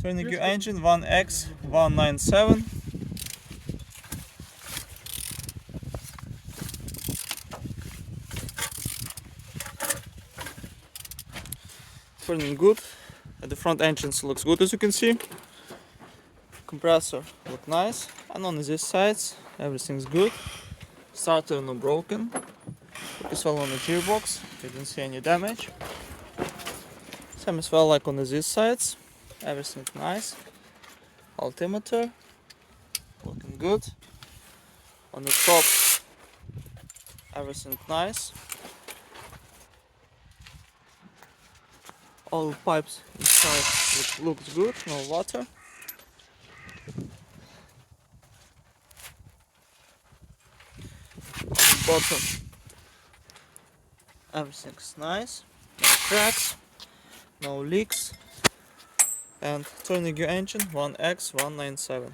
Turning your engine 1X197. Turning good. The front engines looks good, as you can see. Compressor look nice, and on these sides everything's good. Starter no broken. As well on the gearbox, you don't see any damage. Same as well like on these sides, everything nice. Altimeter looking good. On the top, everything nice. All pipes inside looks good, no water. On the bottom, everything's nice. No cracks, no leaks. And turning your engine 1X197.